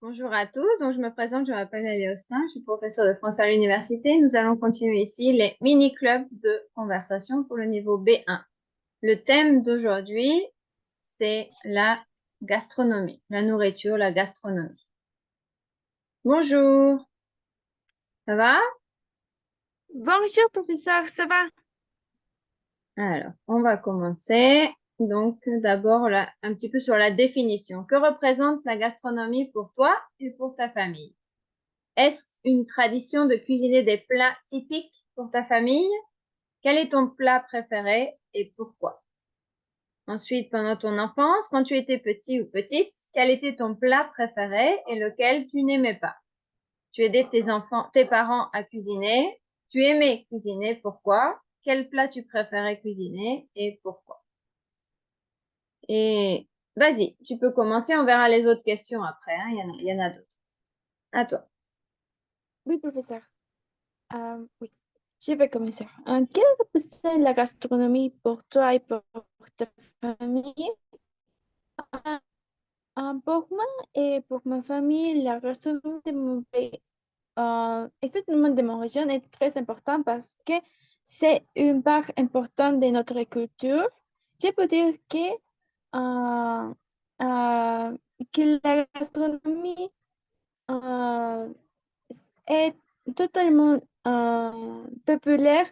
Bonjour à tous, donc je me présente, je m'appelle Elie Austin, je suis professeure de français à l'université. Nous allons continuer ici les mini-clubs de conversation pour le niveau B1. Le thème d'aujourd'hui, c'est la gastronomie, la nourriture, la gastronomie. Bonjour, ça va? Bonjour, professeur, ça va? Alors, on va commencer. Donc, d'abord, un petit peu sur la définition. Que représente la gastronomie pour toi et pour ta famille? Est-ce une tradition de cuisiner des plats typiques pour ta famille? Quel est ton plat préféré et pourquoi? Ensuite, pendant ton enfance, quand tu étais petit ou petite, quel était ton plat préféré et lequel tu n'aimais pas? Tu aidais tes parents à cuisiner. Tu aimais cuisiner, pourquoi? Quel plat tu préférais cuisiner et pourquoi? Et vas-y, tu peux commencer, on verra les autres questions après, hein. Il y en a d'autres. À toi. Oui, professeur. Oui, je vais commencer. Quelle représente la gastronomie pour toi et pour ta famille? Euh, pour moi et pour ma famille, la gastronomie de mon pays, exactement de mon région, est très importante parce que c'est une part importante de notre culture. Je peux dire euh, que la gastronomie euh, est totalement populaire,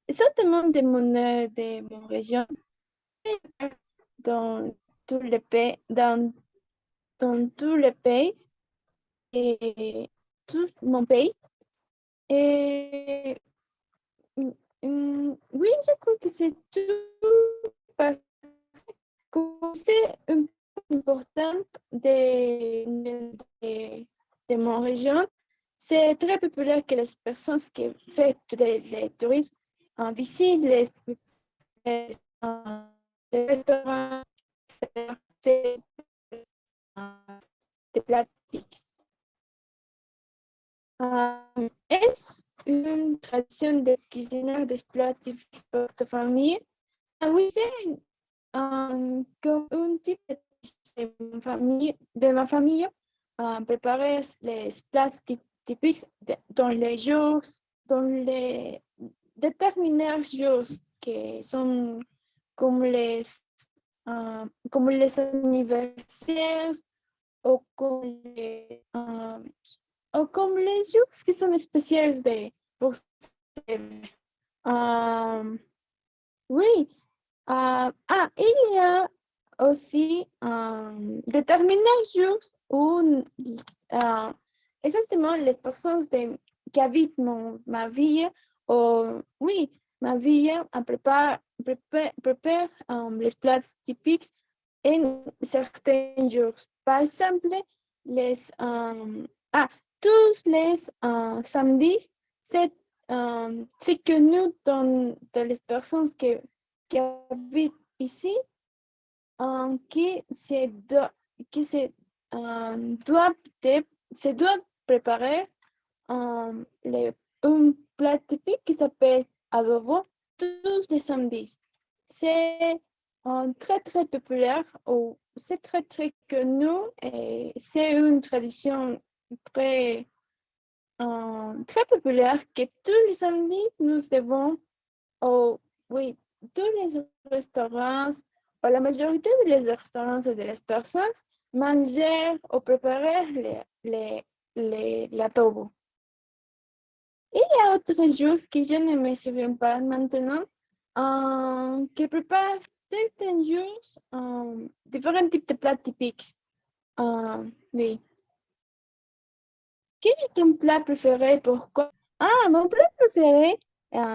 certainement de mon région, dans tout le pays, dans tout le pays et tout mon pays. Et oui, je crois que c'est tout parce que c'est une part importante de mon région. C'est très populaire que les personnes qui font le tourisme visitent les, euh, les restaurants, c'est des plats typiques. Est-ce une tradition de cuisiner des plats typiques pour ta famille? Ah oui, c'est comme un type de ma famille, préparer les plats typiques dans les jours, dans les déterminés jours qui sont comme les, comme les anniversaires ou comme les jours qui sont spéciaux pour euh, oui, il y a aussi déterminés jours où exactement les personnes qui habitent ma ville, oui, ma ville prépare les plats typiques en certains jours. Par exemple, les, tous les samedis, c'est c'est que nous, dans les personnes qui habitent ici, qui qui doivent, se doivent préparer un plat typique qui s'appelle adobo tous les samedis. C'est très très populaire, ou c'est très très connu et c'est une tradition très, très populaire que tous les samedis nous devons, oh, oui, tous les restaurants, ou la majorité des restaurants et des personnes, manger ou préparer l'adobo. Il y a autres choses que je ne me souviens pas maintenant, qui préparent certains jours, différents types de plats typiques. Oui. Quel est ton plat préféré? Pourquoi? Mon plat préféré,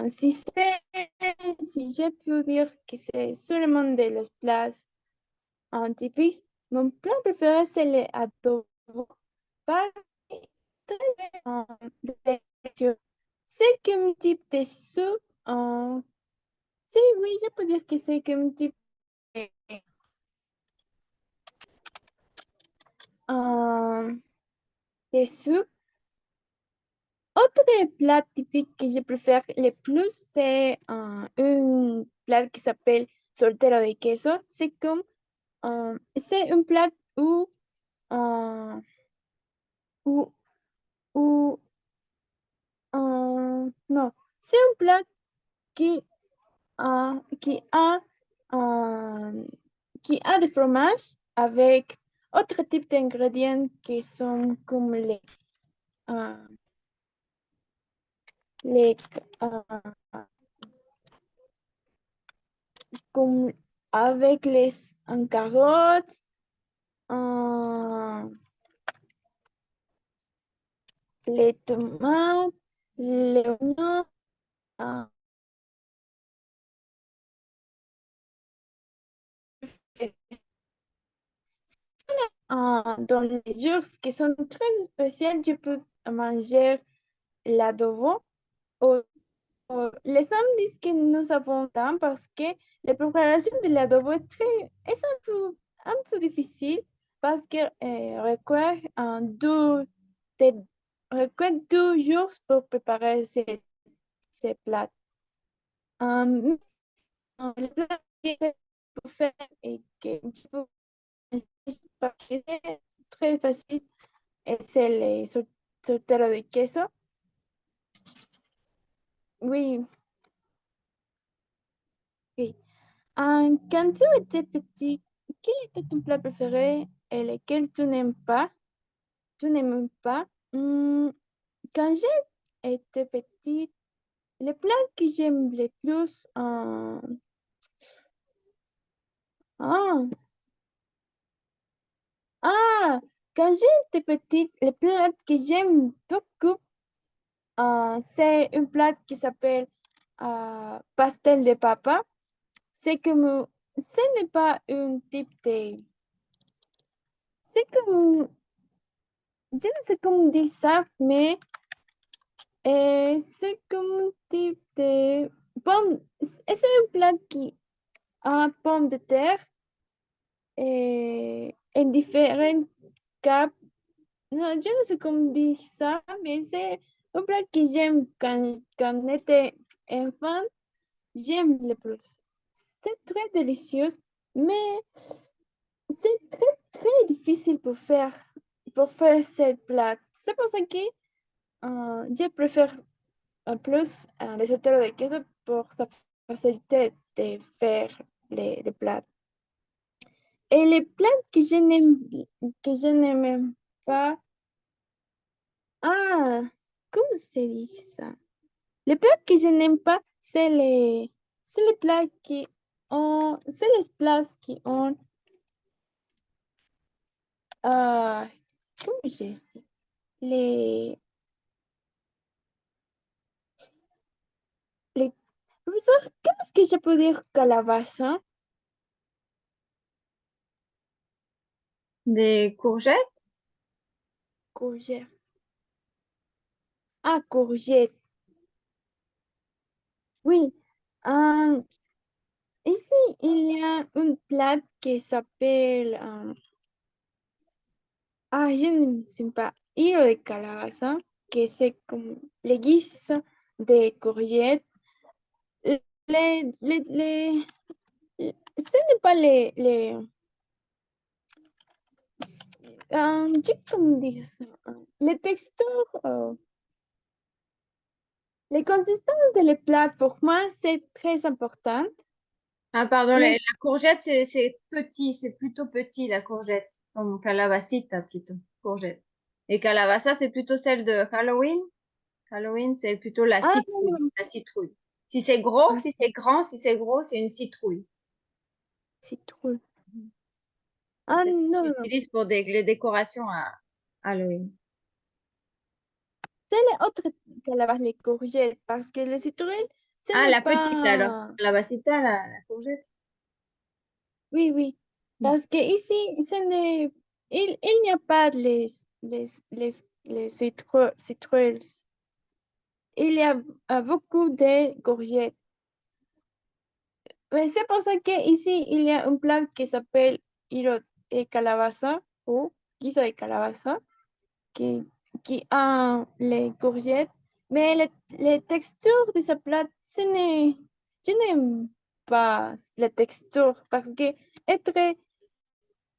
si je peux dire que c'est seulement de los plats typiques, mon plat préféré c'est le adobo. Pas très délicieux. C'est comme type de soupe. Si, oui, je peux dire que c'est comme type euh, de soupe. Autre plat typique que je préfère le plus, c'est un plat qui s'appelle soltero de queso. C'est un plat où euh, ou, ou non, c'est un plat qui a, qui a, euh, qui a des fromages avec autre type d'ingrédients qui sont comme euh, les, euh, comme avec les carottes, euh, les tomates, les oignons, euh, dans les jours qui sont très spéciaux, je peux manger l'adobo. Ou- Les hommes disent que nous avons temps parce que la préparation de l'adobo est un peu difficile parce que de- requiert 2 jours pour préparer ces plats. Um, le plat que je peux faire et que je peux partager très facile c'est les solteros de queso. Oui, oui. Quand tu étais petit, quel était ton plat préféré et lequel tu n'aimes pas? Tu n'aimes pas? Quand j'ai été petite, le plat que j'aime le plus, ah, ah, quand j'étais petite, le plat que j'aime beaucoup, c'est un plat qui s'appelle pastel de papa. C'est comme, ce n'est pas un type de, c'est comme, je ne sais comment dire ça, mais c'est comme un type de pomme, c'est un plat qui a pomme de terre en différentes capes. Non, je ne sais comment dire ça, mais c'est un plat que j'aime quand j'étais enfant, j'aime le plus. C'est très délicieux, mais c'est très difficile pour faire cette plat. C'est pour ça que je préfère plus les solteros de queso pour sa facilité de faire les plats. Et les plats que je n'aime pas, ah, comment se dit ça? Les plats que je n'aime pas, c'est les plats c'est les plats qui ont, euh, comment je dis? Les, les, professeur, comment est-ce que je peux dire calabaza? Des courgettes? Courgette. Ah, courgette. Oui. Euh, ici, il y a un plat qui s'appelle, je ne sais pas, hilo de calabaza, que c'est comme les guises de courgette. Ce n'est pas comment dire ça? Les textures, les consistances de les plats, pour moi, c'est très important. Ah, pardon, la Les, courgette, c'est petit, c'est plutôt petit, la courgette. Comme calabacita, plutôt, courgette. Et calabaza, c'est plutôt celle de Halloween. Halloween, c'est plutôt la citrouille. non, La citrouille. Si c'est gros, ah, si c'est grand, si c'est gros, c'est une citrouille. c'est trop. C'est Ah, celle non, qu'on non. utilise pour les décorations à Halloween. C'est les autres calabas, les courgettes, parce que les citrouilles, ce Ah, n'est la petite alors. pas. Calabacita, la courgette. Oui, oui. Mm. Parce que ici, il n'y a pas les citrouilles. Il y a beaucoup de courgettes. Mais c'est pour ça que ici, il y a un plat qui s'appelle hilo de calabaza ou guiso de calabaza qui, qui a les courgettes. Mais les textures de ce plat, je n'aime pas la texture parce que est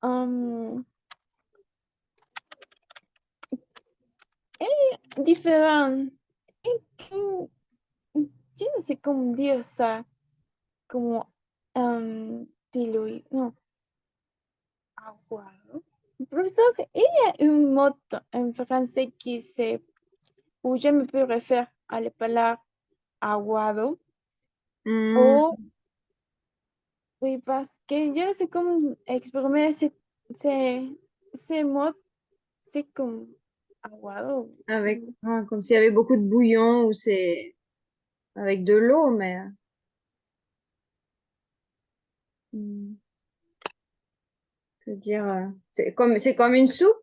euh, différent. Et que- je ne sais comment dire ça, como pilui, non, aguado. Professeur, il y a une mot en français où je me peux référer à la parole aguado. Hmm, O, oui, parce que je ne sais comment exprimer ce mot, c'est comme aguado. avec, comme s'il y avait beaucoup de bouillon ou c'est avec de l'eau, mais hmm, je veux dire, c'est comme une soupe.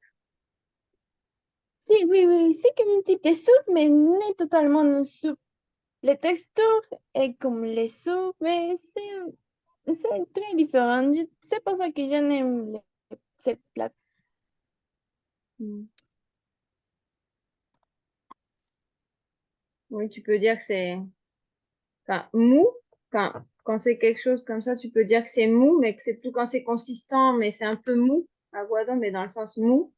Si, oui, oui, c'est comme un type de soupe, mais non totalement une soupe. La texture est comme les soupes, mais c'est très différent. C'est pour ça que je n'aime cette plat. Hmm. Oui, tu peux dire que c'est, enfin, mou. Quand c'est quelque chose comme ça, tu peux dire que c'est mou, mais que c'est plus quand c'est consistant, mais c'est un peu mou. Aguado, mais dans le sens mou.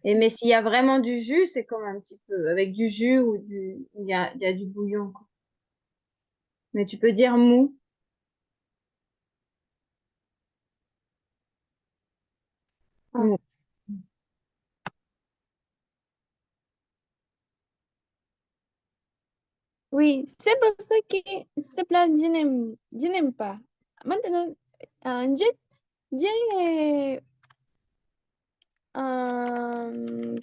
Et mais s'il y a vraiment du jus, c'est comme un petit peu avec du jus ou il y a du bouillon, quoi. Mais tu peux dire mou. Ah, Mou. oui, c'est pour ça que ce plat, je n'aime pas. Maintenant, j'ai euh,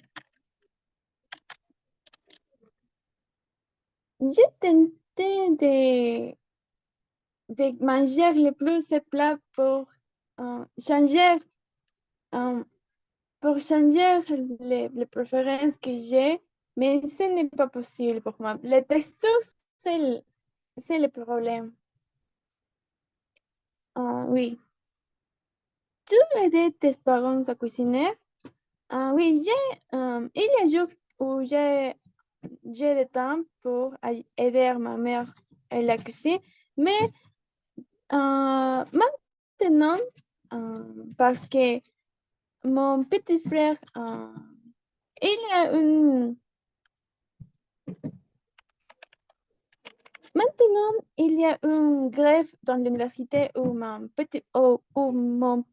j'ai tenté de manger le plus ce plat changer, euh, pour changer les préférences que j'ai, mais ce n'est pas possible pour moi. La texture, c'est le problème. Ah, oui. Tu aides tes parents à cuisiner? Ah, oui, il y a jours où j'ai le temps pour aider ma mère à la cuisine, mais maintenant, parce que mon petit frère, il y a une Maintenant, il y a une grève dans l'université où mon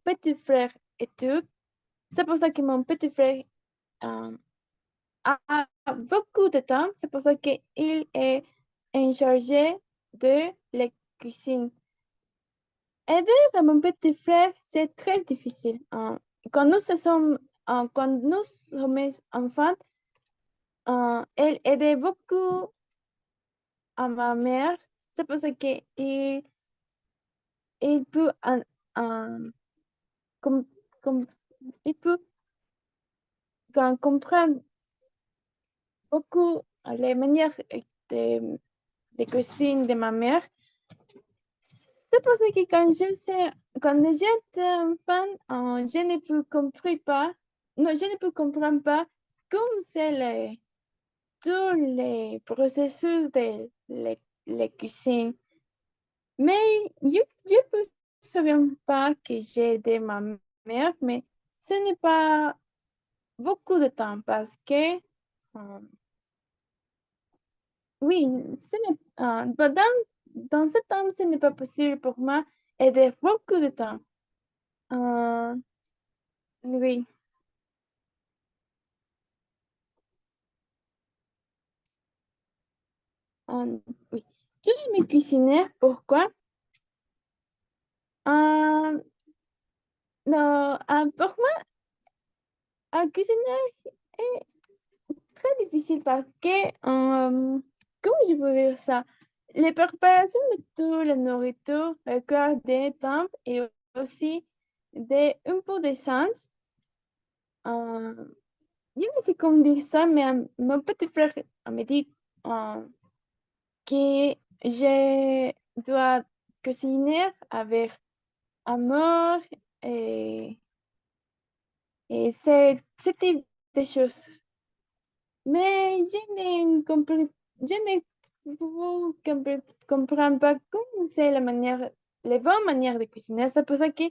petit frère étudie. C'est pour ça que mon petit frère euh, a beaucoup de temps. C'est pour ça qu'il est en charge de la cuisine. Aider à mon petit frère, c'est très difficile. Quand nous sommes enfants, elle aidait beaucoup à ma mère. C'est pour ça qu'il il peut, euh, com- com- il peut comprendre beaucoup les manières de cuisine de ma mère. C'est pour ça que quand j'étais enfant, je ne peux comprendre pas, non, je ne peux comprendre pas comment c'est tous les processus de la cuisine. Mais je ne me souviens pas que j'ai aidé ma mère, mais ce n'est pas beaucoup de temps parce que, euh, oui, dans ce temps, ce n'est pas possible pour moi aider beaucoup de temps. Euh, oui, oui. Tu aimes cuisiner, pourquoi? Euh, non, pour moi, cuisiner est très difficile parce que, comment je peux dire ça? Les préparations de toute la nourriture requièrent des temps et aussi un peu de sens. Euh, je ne sais comment dire ça, mais mon petit frère me dit euh, que je dois cuisiner avec amour et, et ce type de choses. Mais je ne comprends pas comment c'est la bonne manière de cuisiner. C'est pour ça que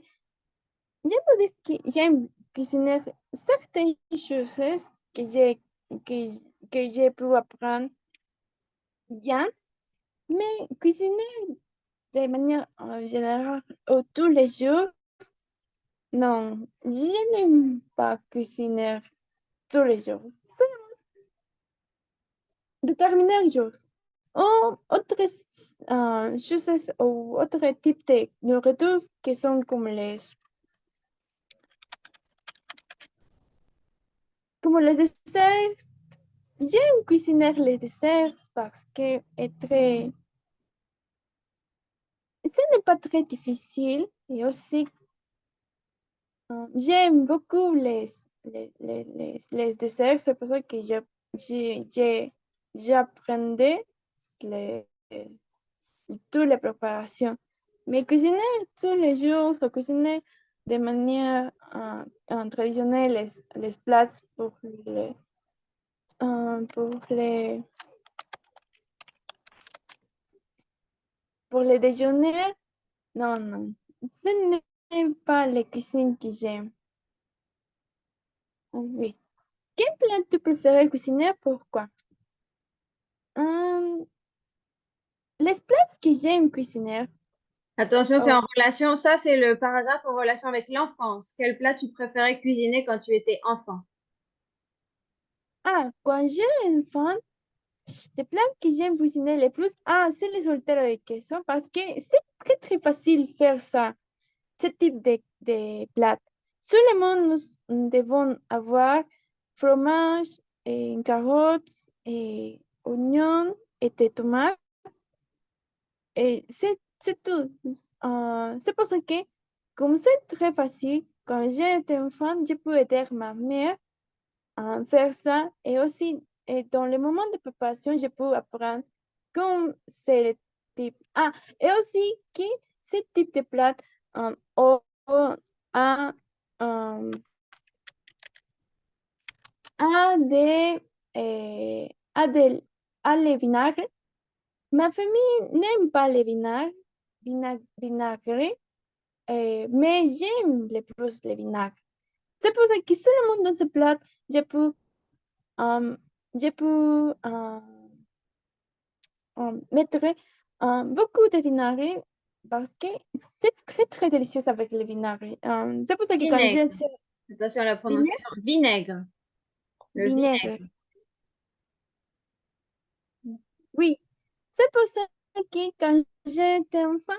je peux dire que j'aime cuisiner certaines choses que j'ai, que, que j'ai pu apprendre bien, mais cuisiner de manière générale tous les jours, non, je n'aime pas cuisiner tous les jours. C'est déterminés jours. Ou autres choses ou autres types de nourriture qui sont comme les desserts. J'aime cuisiner les desserts parce que ce n'est pas très difficile et aussi j'aime beaucoup les desserts. C'est pour ça que j'apprenais les, toutes les préparations. Mais cuisiner tous les jours, ou cuisiner de manière traditionnelle les plats pour pour les déjeuners, non, non. Ce n'est pas la cuisine que j'aime. Oui. Quel plat tu préfères cuisiner? Pourquoi? Hum, les plats que j'aime cuisiner. Attention, c'est en Oh, relation, ça c'est le paragraphe en relation avec l'enfance. Quel plat tu préférais cuisiner quand tu étais enfant? quand j'ai enfant, les plats que j'aime cuisiner le plus, c'est les solteros de queso parce que c'est très très facile faire ça, ce type de plat. Seulement nous devons avoir fromage, carottes, oignons et des tomates. Et c'est tout. C'est pour ça que, comme c'est très facile, quand j'étais enfant, j'ai pu aider ma mère à faire ça. Et aussi, dans le moment de préparation, j'ai pu apprendre comme c'est le type. Et aussi que ce type de plat a, um, a de, a de, a le vinagre. Ma famille n'aime pas le vinagre, mais j'aime le plus le vinaigre. C'est pour ça que seulement dans ce plat, je peux, um, je peux mettre beaucoup de vinaigre parce que c'est très très délicieux avec le vinaigre. C'est pour ça que quand j'ai Vinaigre. ce Attention à la vinaigre, prononciation. Vinaigre. Le vinaigre, vinaigre. oui, c'est pour ça que quand j'étais enfant,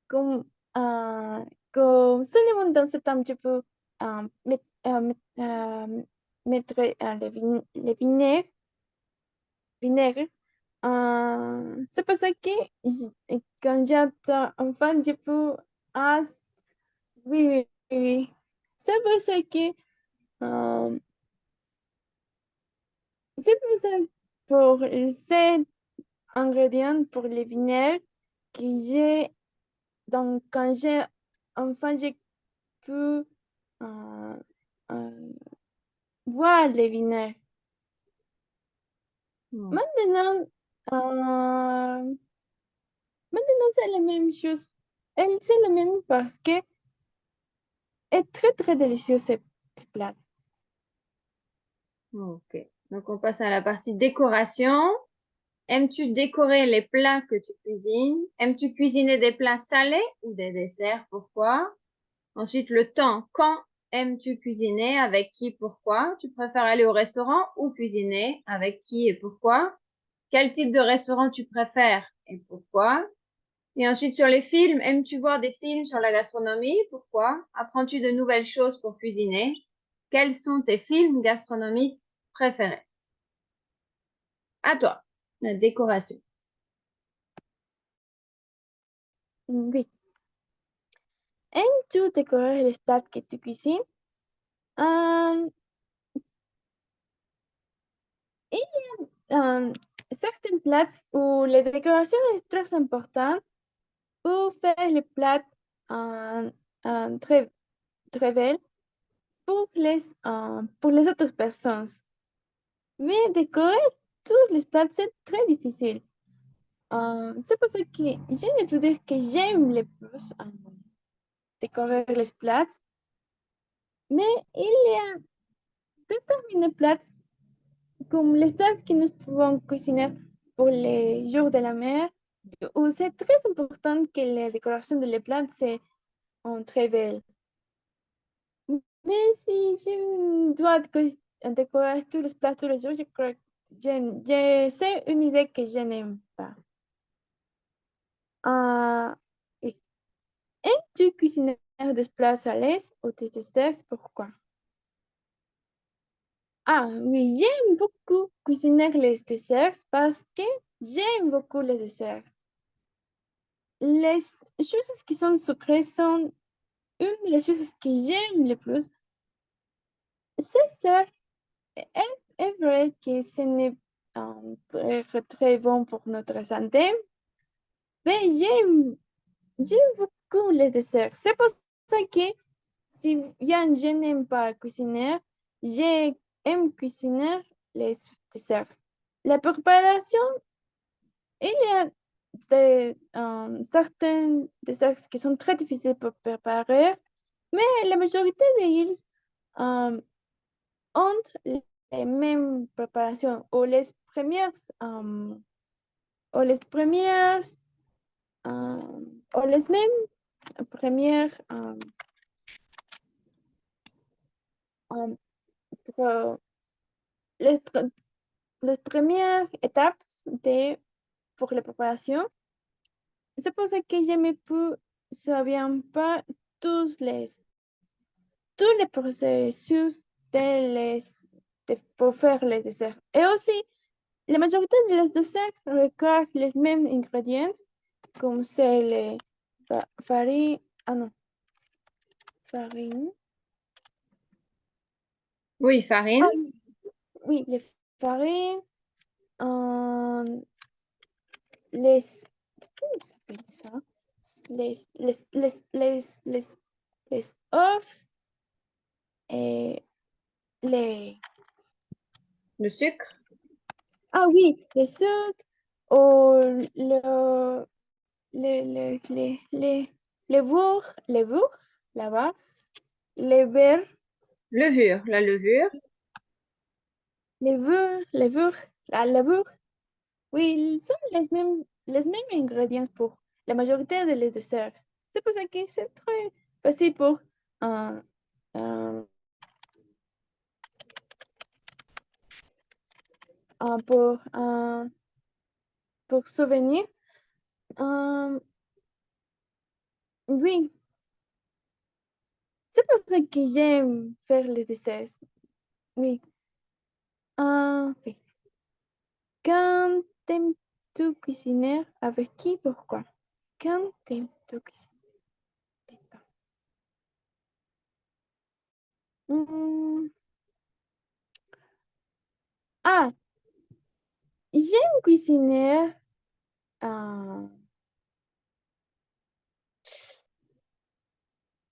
comme, comme seulement dans ce temps, je peux mettre le vinaigre. C'est pour ça que quand j'étais enfant, je peux. Ah, oui, oui, oui. C'est pour ça que. euh, c'est pour ça pour cet ingrédient pour le vinaigre que j'ai. Donc, quand j'ai enfant, j'ai pu euh, voir les vinaigres. Hmm. Maintenant, maintenant c'est la même chose. Elle, c'est la même parce que est très très délicieux ce plat. Ok. Donc, on passe à la partie décoration. Aimes-tu décorer les plats que tu cuisines? Aimes-tu cuisiner des plats salés ou des desserts? Pourquoi? Ensuite, le temps. Quand aimes-tu cuisiner? Avec qui? Pourquoi? Tu préfères aller au restaurant ou cuisiner? Avec qui et pourquoi? Quel type de restaurant tu préfères et pourquoi? Et ensuite, sur les films, aimes-tu voir des films sur la gastronomie? Pourquoi? Apprends-tu de nouvelles choses pour cuisiner? Quels sont tes films gastronomiques préférés? À toi, la décoration. Oui. Aimes-tu décorer les plats que tu cuisines? Euh, il y a certains plats où la décoration est très importante pour faire les plats euh, très, très belles pour les autres personnes. Mais décorer tous les plats, c'est très difficile. C'est pour ça que je ne peux dire que j'aime le plus décorer les plats, mais il y a déterminés plats comme les plats que nous pouvons cuisiner pour les jours de la mer, où c'est très important que les décorations de les plats soient très belles. Mais si je dois décorer tous les plats tous les jours, je crois que c'est une idée que je n'aime pas. Ah, oui. Aimes-tu cuisiner des plats salés ou des desserts? Pourquoi? Ah oui, j'aime beaucoup cuisiner les desserts parce que j'aime beaucoup les desserts. Les choses qui sont sucrées sont une des choses que j'aime le plus. C'est certes, est, est vrai que ce n'est très bon pour notre santé, mais j'aime beaucoup les desserts. C'est pour ça que si bien je n'aime pas cuisiner, j'aime cuisiner les desserts. La préparation, il y a certains desserts qui sont très difficiles pour préparer, mais la majorité d'elles euh, ont les mêmes préparations euh, ou les premières euh, ou les mêmes premières euh, pro- les, pre- les premières étapes pour la préparation. C'est pour ça que je ne peux savoir pas tous les processus pour faire les desserts. Et aussi, la majorité des desserts requièrent les mêmes ingrédients, comme c'est les farine, ah non, farine, Oui, ah farine. oui, les farines, euh, les, comment s'appelle ça? Les, les, les, les, les, les œufs et les, Le sucre. ah oui, les sucres, ou le, les levures, là-bas, les verres, Levure. La levure. levure, la levure. Oui, ils sont les mêmes ingrédients pour la majorité des desserts. C'est pour ça que c'est très facile euh, euh, euh, pour, euh, pour souvenir. Euh, oui, c'est pour ça que j'aime faire les desserts. Oui. Oui. Quand t'aimes-tu cuisiner? Avec qui? Pourquoi? Quand t'aimes-tu cuisiner? Hmm, Ah, j'aime cuisiner. euh,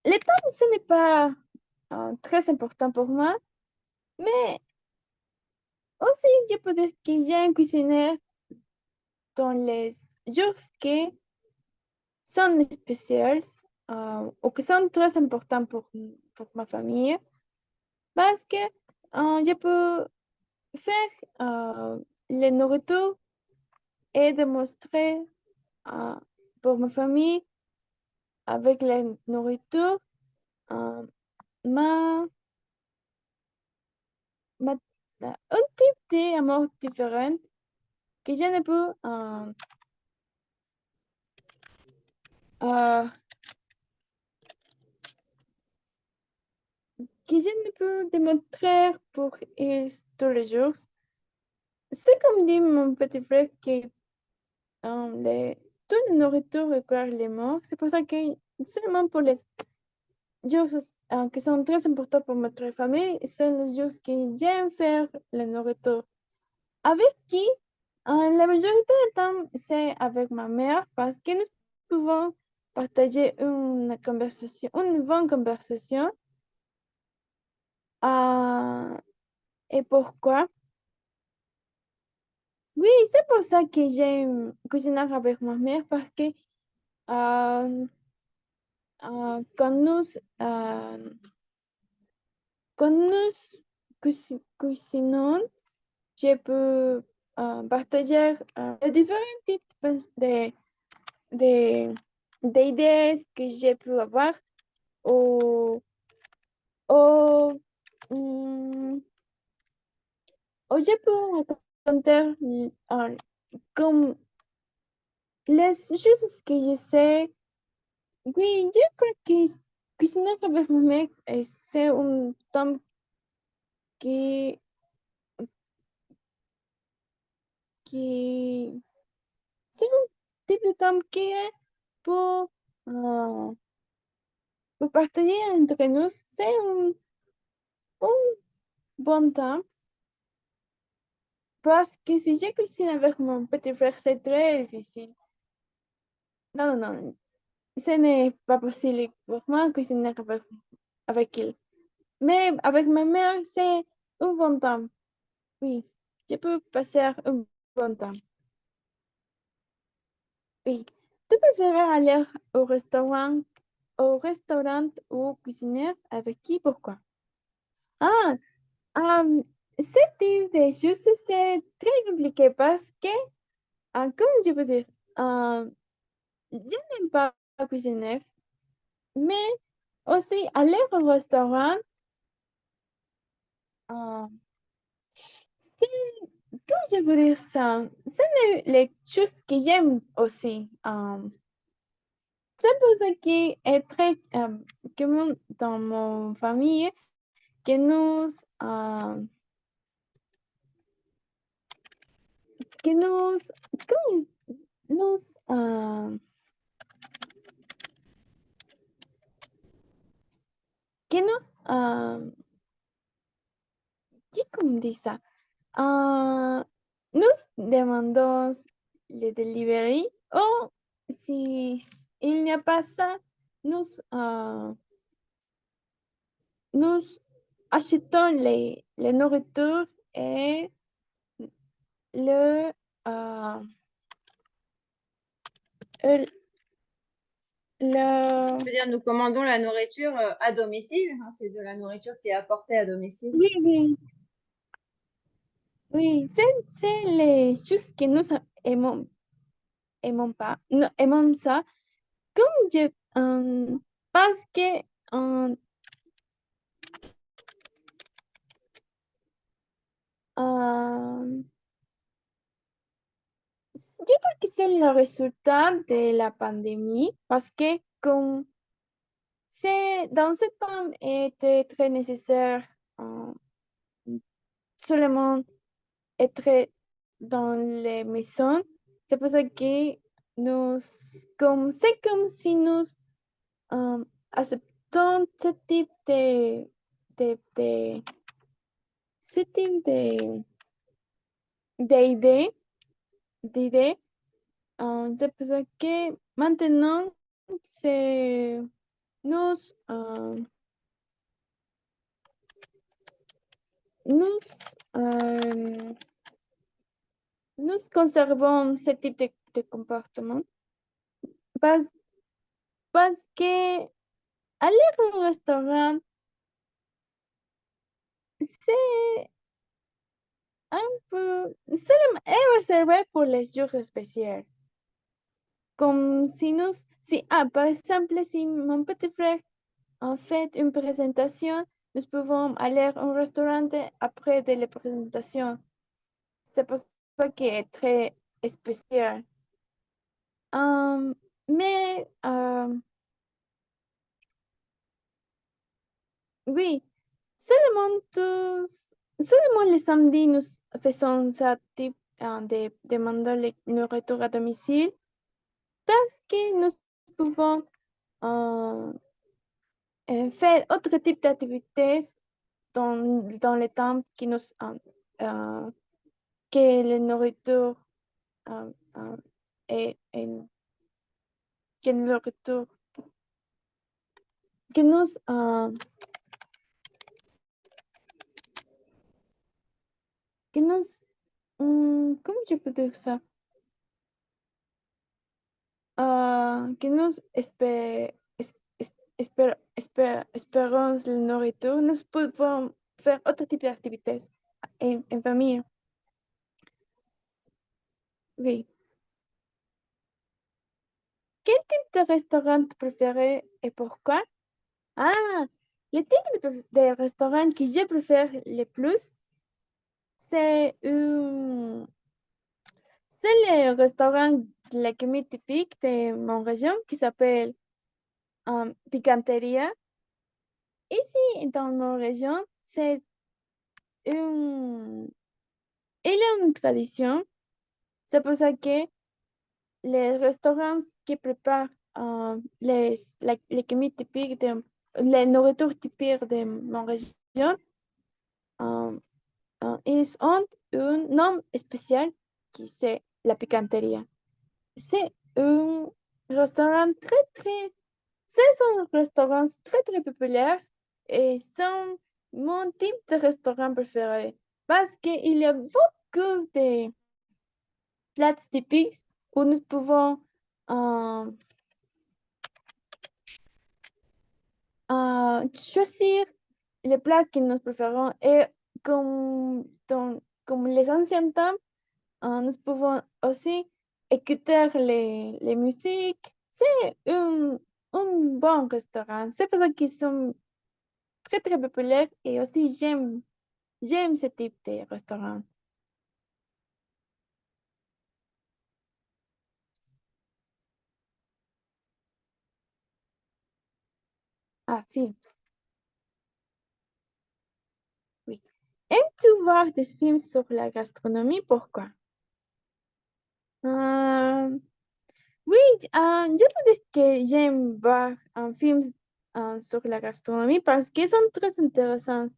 Le temps, ce n'est pas très important pour moi, mais aussi, je peux dire que j'aime cuisiner dans les jours qui sont spéciaux ou qui sont très importants pour ma famille, parce que je peux faire les nourritures et démontrer euh, pour ma famille avec la nourriture euh, ma, ma- un type d'amour différent que je ne peux euh, que je ne peux démontrer pour ils tous les jours. C'est comme dit mon petit frère que toute la nourriture requiert les mots. C'est pour ça que seulement pour les jours qui sont très importants pour notre famille, sont les jours que j'aime faire la nourriture. Avec qui? La majorité du temps, c'est avec ma mère parce que nous pouvons partager une bonne conversation. Ah, et pourquoi? Oui, c'est pour ça que j'aime cuisiner avec ma mère parce que euh, quand quand nous cuisinons, je peux partager les différents types de, d'idées que je peux avoir ou, ou, mm, ou je peux raconter comme les choses que je sais. Oui, yo creo que cucinar avec ma mère, c'est un temps que, que c'est un type de temps qui est pour, euh, pour partager entre nous. C'est un bon temps parce que si je cuisine avec mon petit frère, c'est très difficile. Non, non, non, ce n'est pas possible pour moi cuisiner avec il. Mais avec ma mère, c'est un bon temps. Oui, je peux passer un bon temps. Oui. ¿Tú prefieres aller au restaurant ou cuisiner avec qui? Pourquoi? Ah, euh, ce type de choses, c'est très compliqué parce que, comme je peux dire, euh, je n'aime pas cuisiner, mais aussi aller au restaurant, euh, c'est, comment je peux dire ça? C'est les choses que j'aime aussi. C'est pour ça que est très commun dans mon famille que que nous, comment nous, que nous, ¿cómo dice? Nos demandons le delivery o si il n'y a pas ça, nous achetons les nourritures et le, euh, le, le- Je veux dire, nous commandons la nourriture à domicile, hein, c'est de la nourriture qui est apportée à domicile. oui, oui, oui, c'est les choses que nous aimons pas, non, aimons ça, comme parce que euh, euh, yo creo que c'est le résultat de la pandémie parce que comme c'est dans ce temps était très nécessaire euh, seulement être dans les maisons, c'est pour ça que nous, comme c'est comme si nous euh, acceptons de ce type d'idée, d'idée. C'est pour ça que maintenant, c'est nous, euh, nous, euh, nous conservons ce type de comportement parce, parce que aller au restaurant, c'est un peu, est réservé pour les jours spéciaux. Comme si nous, si, par exemple, si mon petit frère en fait une présentation, nous pouvons aller au restaurant après de la présentation. C'est pour ça qui est très spécial. Euh, mais oui, seulement seulement les samedis, nous faisons ça type de demander le nourriture à domicile parce que nous pouvons euh, faire autre type d'activités dans le temps euh, que la nourriture euh, euh, est que la nourriture que nous que nous ¿cómo je peux dire ça? Que nous espérons la nourriture, nous pouvons faire autre type d'activités en famille. Oui. Quel type de restaurant tu préfères et pourquoi? Ah, le type de restaurant que je préfère le plus, c'est c'est le restaurant de la comida typique de mon région qui s'appelle Picanteria. Ici, dans mon région, c'est une, il y a une tradition. C'est pour ça que les restaurants qui préparent les comida typiques les nourritures typiques de mon région, euh, ils ont un nom spécial qui c'est la picanteria. C'est un restaurant c'est un restaurant très populaire et c'est mon type de restaurant préféré parce qu'il y a beaucoup de plats typiques où nous pouvons euh, choisir les plats que nous préférons et comme les anciens temps, nous pouvons aussi écouter les musiques. C'est un bon restaurant. C'est pour ça qu'ils sont très populaires et aussi j'aime ce type de restaurant. Ah, films, oui. Aimes-tu voir des films sur la gastronomie? Pourquoi? Euh, oui, je peux dire que j'aime voir un film sur la gastronomie parce qu'ils sont très intéressants.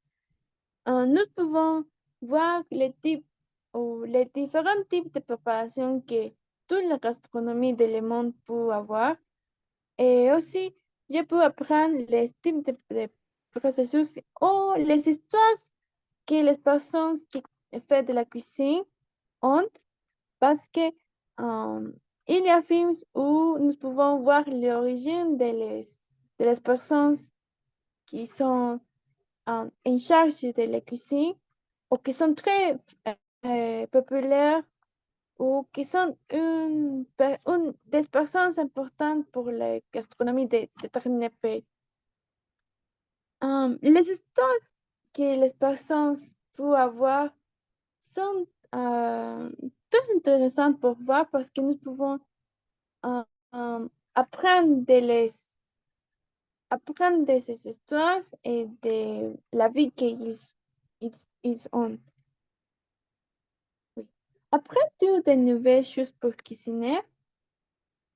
Nous pouvons voir les types ou les différents types de préparation que toute la gastronomie de le monde peut avoir. Et aussi, je peux apprendre les types de processus ou les histoires que les personnes qui font de la cuisine ont parce que euh, il y a films où nous pouvons voir l'origine de les personnes qui sont en charge de la cuisine ou qui sont très populaires ou qui sont des personnes importantes pour la gastronomie de déterminés pays. Les histoires que les personnes peuvent avoir sont très intéressantes pour voir parce que nous pouvons euh, apprendre apprendre de ces histoires et de la vie ils ont. Oui. Apprends-tu de nouvelles choses pour cuisiner?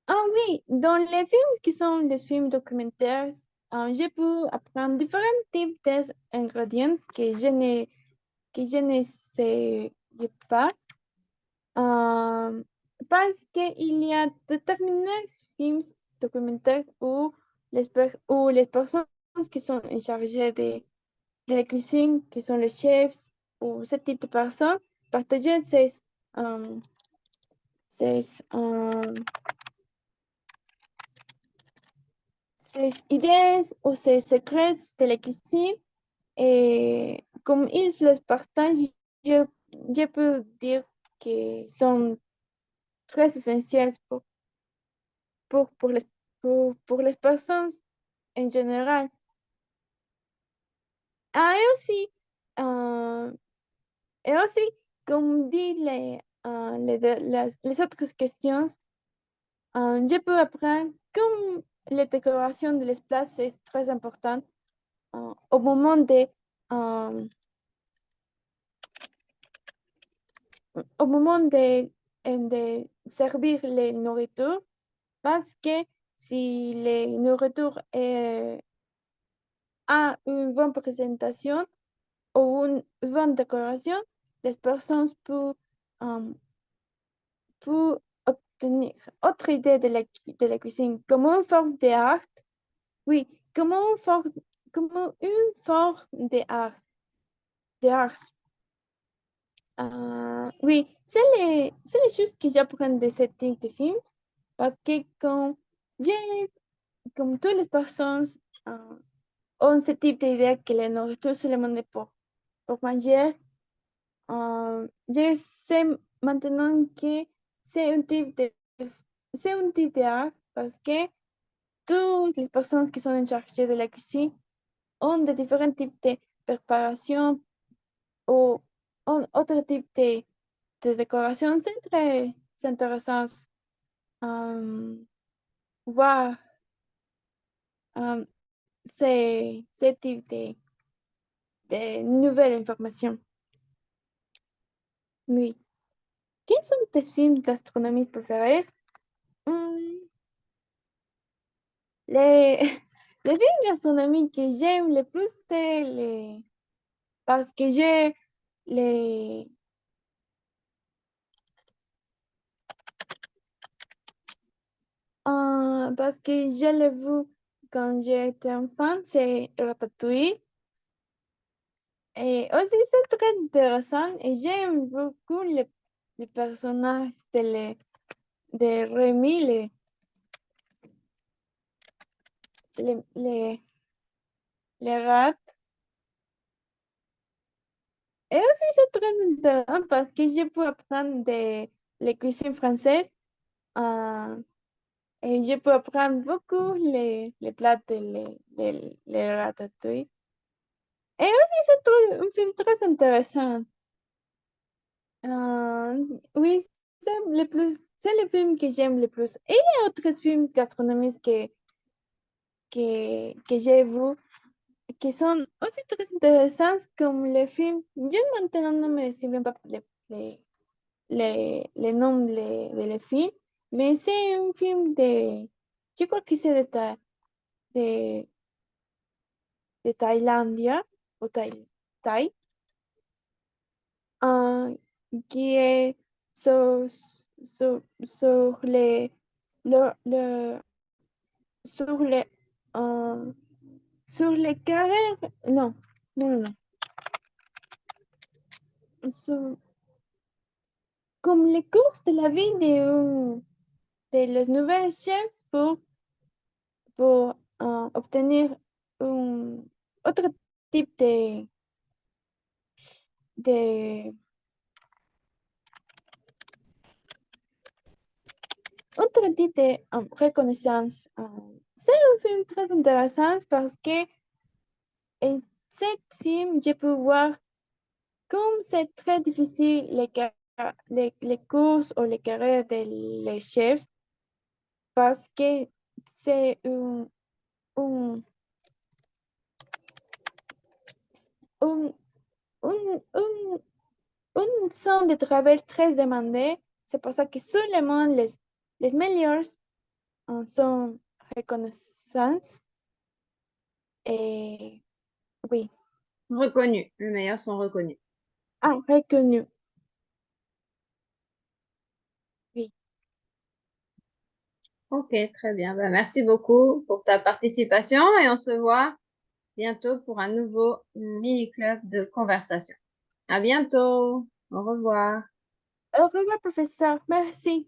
Ah oui, dans les films qui sont les films documentaires, je peux apprendre différents types d'ingrédients que je ne sais pas. euh, Parce qu'il y a déterminés films documentaires où les personnes qui sont en charge de la cuisine, qui sont les chefs ou ce type de personnes, partagent euh, ces, euh, ses idées ou ses secrets de la cuisine. Et comme ils les partagent, je, je peux dire que sont très essentiels pour les, pour les personnes en général. Ah, euh, et aussi, comme dit les autres questions, je peux apprendre comme la décoration de l'espace est très importante au moment euh, au moment de servir les nourritures, parce que si les nourritures a une bonne présentation ou une bonne décoration, les personnes peuvent obtenir autre idée de la cuisine comme une forme d'art. Oui, comme une forme d'art. Oui, c'est les choses que j'apprends de ce type de film parce que j'ai, comme toutes les personnes euh, ont ce type d'idée que la nourriture c'est le monde pour manger, je sais maintenant que c'est un type de, c'est un type d'art parce que toutes les personnes qui sont en charge de la cuisine ont de différents types de préparation ou autre type de décoration. C'est très intéressant voir euh, ce type de nouvelles informations. Oui. Quels sont tes films gastronomiques préférés? Hmm, les, les films gastronomiques que j'aime le plus, c'est les... Parce que j'ai les... parce que je l'ai vu quand j'étais enfant, c'est Ratatouille. Et aussi, c'est très intéressant et j'aime beaucoup les personnages de Rémi, les, les, les rats. Et aussi, c'est très intéressant parce que je peux apprendre de la cuisine française euh, et je peux apprendre beaucoup les plats les ratatouille. Et aussi, c'est un film très intéressant. Oui, c'est le film que j'aime le plus. Et il y a d'autres films gastronomiques que j'ai vus qui sont aussi très intéressants comme les films. Je maintenant no me souviens pas les, les noms de les films, mais c'est un film je crois que c'est de, de Tailandia o Thai, ah, qui est sur le, sur les, euh, sur les carrières, non, non, non, comme les courses de la vie de los nouvelles chefs pour obtenir un autre type de autre type de reconnaissance. C'est un film très intéressant parce que en cet film, je peux voir comme c'est très difficile les courses ou les carrières des chefs parce que c'est un, un, un, un, un son de travail très demandé. C'est pour ça que seulement les meilleurs sont reconnaissants. Et oui, Reconnus. Les meilleurs sont reconnus. reconnus. Oui. Ok, très bien. Ben, merci beaucoup pour ta participation et on se voit bientôt pour un nouveau mini-club de conversation. À bientôt. Au revoir. Au revoir, professeur. Merci.